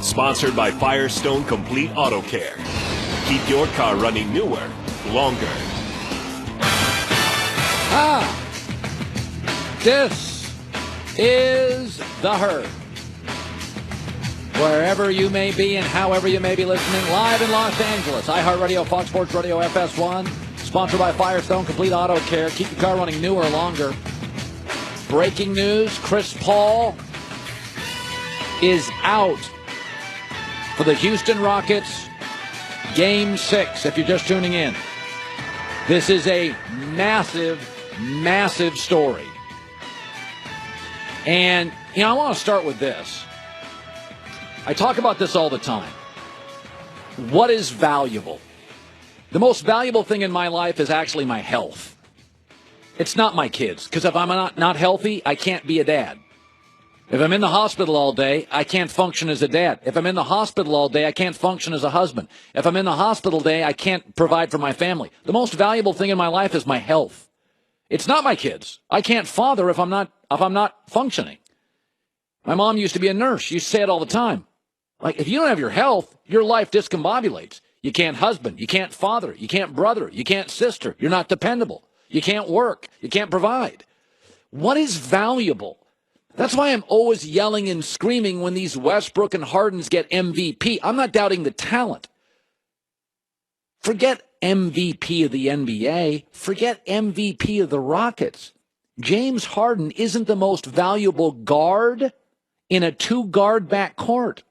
Sponsored by Firestone Complete Auto Care. Keep your car running newer, longer. This is The Herd. Wherever you may be and however you may be listening, live in Los Angeles, iHeartRadio, Fox Sports Radio, FS1, sponsored by Firestone Complete Auto Care. Keep your car running newer, longer. Breaking news, Chris Paul is out for the Houston Rockets Game 6, if you're just tuning in. This is a massive, massive story. And, I want to start with this. I talk about this all the time. What is valuable? The most valuable thing in my life is actually my health. It's not my kids, because if I'm not healthy, I can't be a dad. If I'm in the hospital all day, I can't function as a dad. If I'm in the hospital all day, I can't function as a husband. If I'm in the hospital all day, I can't provide for my family. The most valuable thing in my life is my health. It's not my kids. I can't father if I'm not functioning. My mom used to be a nurse. She used to say it all the time. Like, if you don't have your health, your life discombobulates. You can't husband. You can't father. You can't brother. You can't sister. You're not dependable. You can't work. You can't provide. What is valuable? That's why I'm always yelling and screaming when these Westbrook and Hardens get MVP. I'm not doubting the talent. Forget MVP of the NBA. Forget MVP of the Rockets. James Harden isn't the most valuable guard in a two-guard backcourt.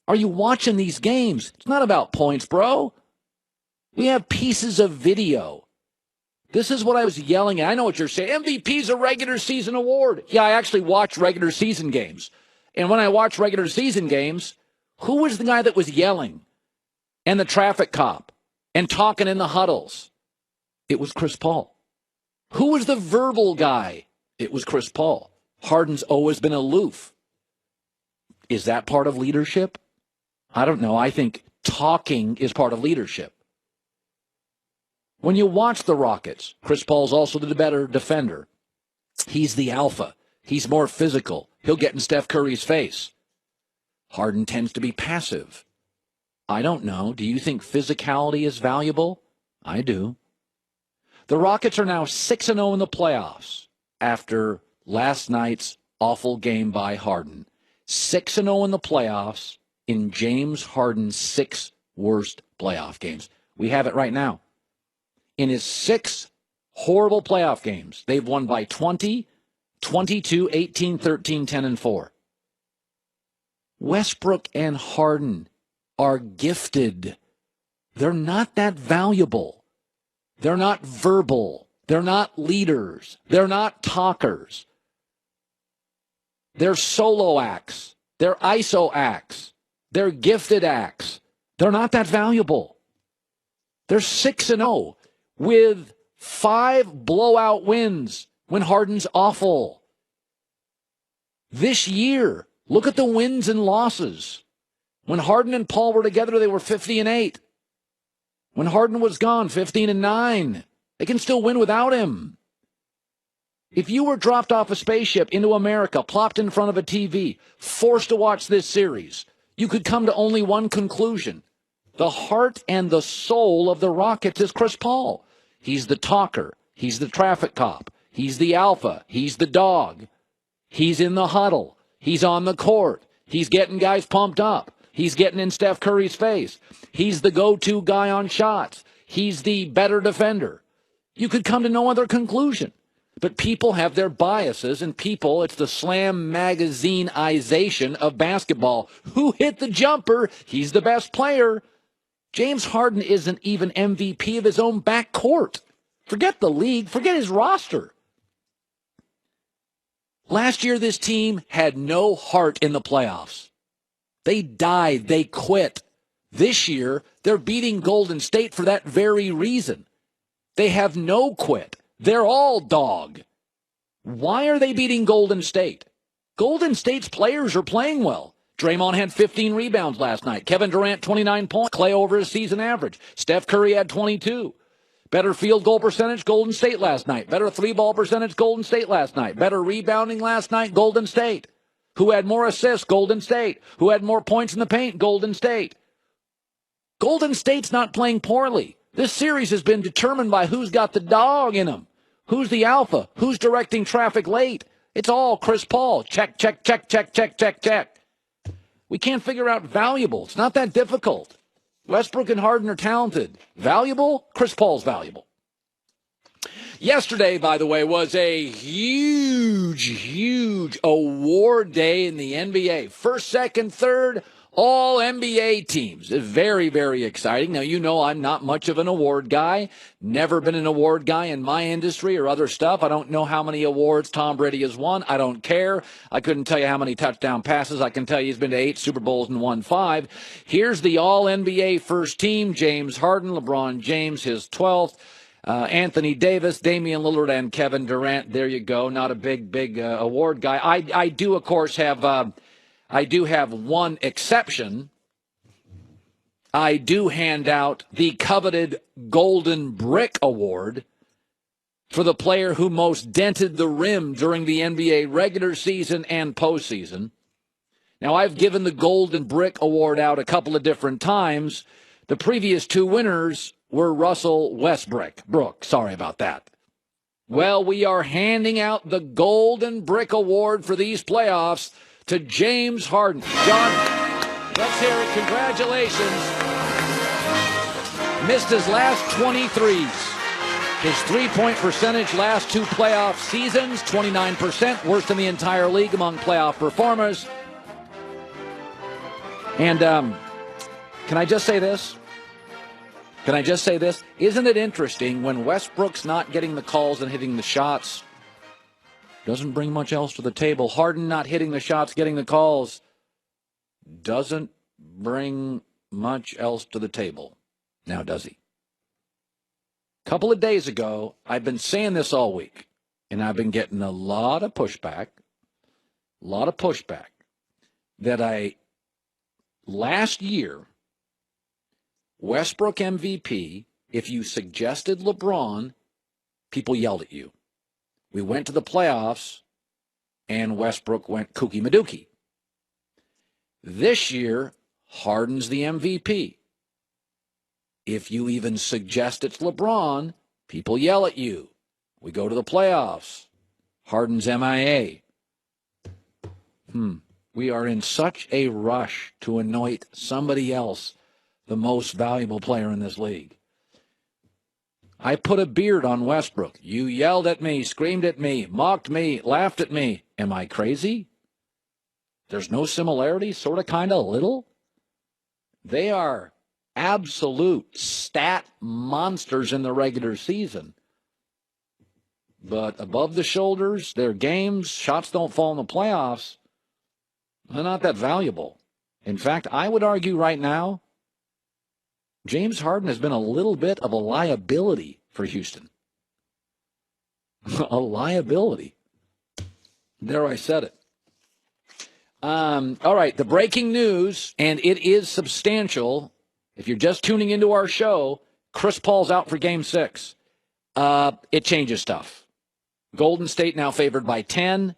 Are you watching these games? It's not about points, bro. We have pieces of video. This is what I was yelling at. I know what you're saying. MVP's a regular season award. Yeah, I actually watch regular season games. And when I watch regular season games, who was the guy that was yelling and the traffic cop and talking in the huddles? It was Chris Paul. Who was the verbal guy? It was Chris Paul. Harden's always been aloof. Is that part of leadership? I don't know. I think talking is part of leadership. When you watch the Rockets, Chris Paul's also the better defender. He's the alpha. He's more physical. He'll get in Steph Curry's face. Harden tends to be passive. I don't know. Do you think physicality is valuable? I do. The Rockets are now 6-0 in the playoffs after last night's awful game by Harden. 6-0 in the playoffs in James Harden's 6 worst playoff games. We have it right now. In his 6 horrible playoff games, they've won by 20, 22, 18, 13, 10, and 4. Westbrook and Harden are gifted. They're not that valuable. They're not verbal. They're not leaders. They're not talkers. They're solo acts. They're ISO acts. They're gifted acts. They're not that valuable. They're 6-0 with 5 blowout wins when Harden's awful. This year, look at the wins and losses. When Harden and Paul were together, they were 50-8. When Harden was gone, 15-9. They can still win without him. If you were dropped off a spaceship into America, plopped in front of a TV, forced to watch this series, you could come to only one conclusion. The heart and the soul of the Rockets is Chris Paul. He's the talker. He's the traffic cop. He's the alpha. He's the dog. He's in the huddle. He's on the court. He's getting guys pumped up. He's getting in Steph Curry's face. He's the go-to guy on shots. He's the better defender. You could come to no other conclusion. But people have their biases, and people, it's the Slam magazine-ization of basketball. Who hit the jumper? He's the best player. James Harden isn't even MVP of his own backcourt. Forget the league. Forget his roster. Last year, this team had no heart in the playoffs. They died. They quit. This year, they're beating Golden State for that very reason. They have no quit. They're all dog. Why are they beating Golden State? Golden State's players are playing well. Draymond had 15 rebounds last night. Kevin Durant, 29 points. Clay over his season average. Steph Curry had 22. Better field goal percentage, Golden State last night. Better three-ball percentage, Golden State last night. Better rebounding last night, Golden State. Who had more assists? Golden State. Who had more points in the paint? Golden State. Golden State's not playing poorly. This series has been determined by who's got the dog in them. Who's the alpha? Who's directing traffic late? It's all Chris Paul. Check, check, check, check, check, check, check. We can't figure out valuable. It's not that difficult. Westbrook and Harden are talented. Valuable? Chris Paul's valuable. Yesterday, by the way, was a huge award day in the NBA. First, second, third, all NBA teams. Very, very exciting. Now, you know I'm not much of an award guy. Never been an award guy in my industry or other stuff. I don't know how many awards Tom Brady has won. I don't care. I couldn't tell you how many touchdown passes. I can tell you he's been to 8 Super Bowls and won 5. Here's the All-NBA first team. James Harden, LeBron James, his 12th. Anthony Davis, Damian Lillard, and Kevin Durant. There you go. Not a big award guy. I do, of course, have... I do have one exception. I do hand out the coveted Golden Brick Award for the player who most dented the rim during the NBA regular season and postseason. Now, I've given the Golden Brick Award out a couple of different times. The previous 2 winners were Russell Westbrook. Sorry about that. Well, we are handing out the Golden Brick Award for these playoffs to James Harden. John, let's hear it. Congratulations. Missed his last 23s. His three-point percentage last 2 playoff seasons, 29%, worst in the entire league among playoff performers. And can I just say this? Isn't it interesting when Westbrook's not getting the calls and hitting the shots? Doesn't bring much else to the table. Harden not hitting the shots, getting the calls, doesn't bring much else to the table. Now, does he? A couple of days ago, I've been saying this all week, and I've been getting a lot of pushback, that last year, Westbrook MVP, if you suggested LeBron, people yelled at you. We went to the playoffs, and Westbrook went kooky madookie. This year, Harden's the MVP. If you even suggest it's LeBron, people yell at you. We go to the playoffs. Harden's MIA. We are in such a rush to anoint somebody else the most valuable player in this league. I put a beard on Westbrook. You yelled at me, screamed at me, mocked me, laughed at me. Am I crazy? There's no similarity, sort of, kind of, little. They are absolute stat monsters in the regular season. But above the shoulders, their games, shots don't fall in the playoffs. They're not that valuable. In fact, I would argue right now, James Harden has been a little bit of a liability for Houston. A liability. There, I said it. All right, the breaking news, and it is substantial. If you're just tuning into our show, Chris Paul's out for Game 6. It changes stuff. Golden State now favored by 10.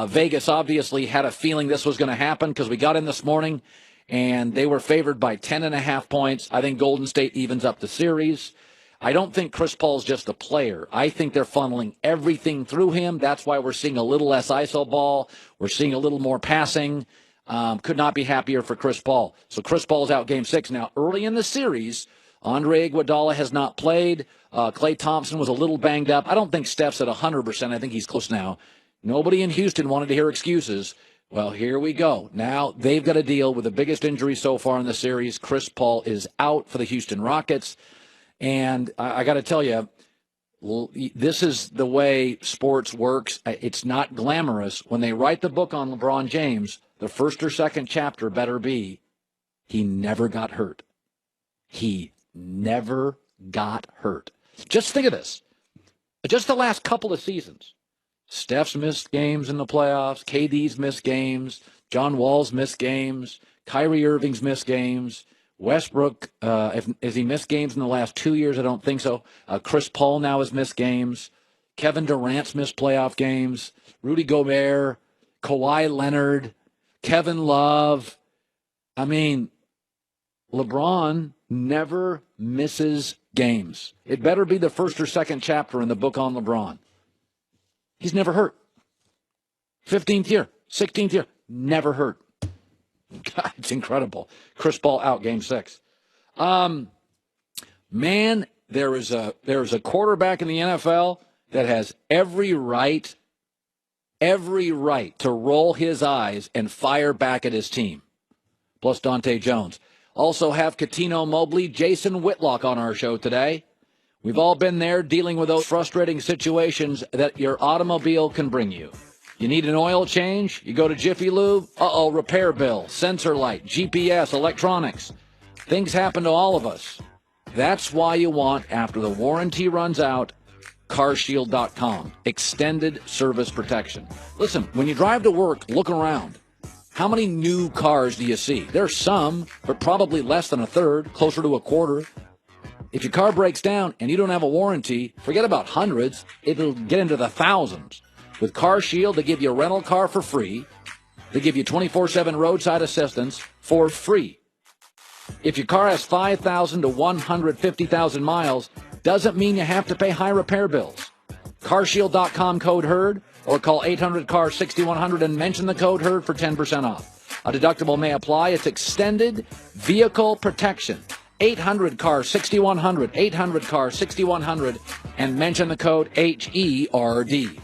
Vegas obviously had a feeling this was going to happen because we got in this morning, and they were favored by 10.5 points. I think Golden State evens up the series. I don't think Chris Paul's just a player. I think they're funneling everything through him. That's why we're seeing a little less iso ball. We're seeing a little more passing. Could not be happier for Chris Paul. So Chris Paul's out Game 6. Now, early in the series, Andre Iguodala has not played. Klay Thompson was a little banged up. I don't think Steph's at 100%. I think he's close now. Nobody in Houston wanted to hear excuses. Well, here we go. Now they've got to deal with the biggest injury so far in the series. Chris Paul is out for the Houston Rockets. And I got to tell you, this is the way sports works. It's not glamorous. When they write the book on LeBron James, the first or second chapter better be, he never got hurt. He never got hurt. Just think of this. Just the last couple of seasons. Steph's missed games in the playoffs. KD's missed games. John Wall's missed games. Kyrie Irving's missed games. Westbrook, has he missed games in the last 2 years? I don't think so. Chris Paul now has missed games. Kevin Durant's missed playoff games. Rudy Gobert. Kawhi Leonard, Kevin Love. I mean, LeBron never misses games. It better be the first or second chapter in the book on LeBron. He's never hurt. 15th year, 16th year, never hurt. God, it's incredible. Chris Paul out game 6. Man, there is a quarterback in the NFL that has every right to roll his eyes and fire back at his team. Plus Dante Jones. Also have Catino Mobley, Jason Whitlock on our show today. We've all been there dealing with those frustrating situations that your automobile can bring you. You need an oil change? You go to Jiffy Lube? Repair bill, sensor light, GPS, electronics. Things happen to all of us. That's why you want, after the warranty runs out, carshield.com. Extended service protection. Listen, when you drive to work, look around. How many new cars do you see? There's some, but probably less than a third, closer to a quarter. If your car breaks down and you don't have a warranty, forget about hundreds. It'll get into the thousands. With CarShield, they give you a rental car for free. They give you 24/7 roadside assistance for free. If your car has 5,000 to 150,000 miles, doesn't mean you have to pay high repair bills. CarShield.com code HERD or call 800-CAR-6100 and mention the code HERD for 10% off. A deductible may apply. It's extended vehicle protection. 800-CAR-6100, 800-CAR-6100, and mention the code HERD.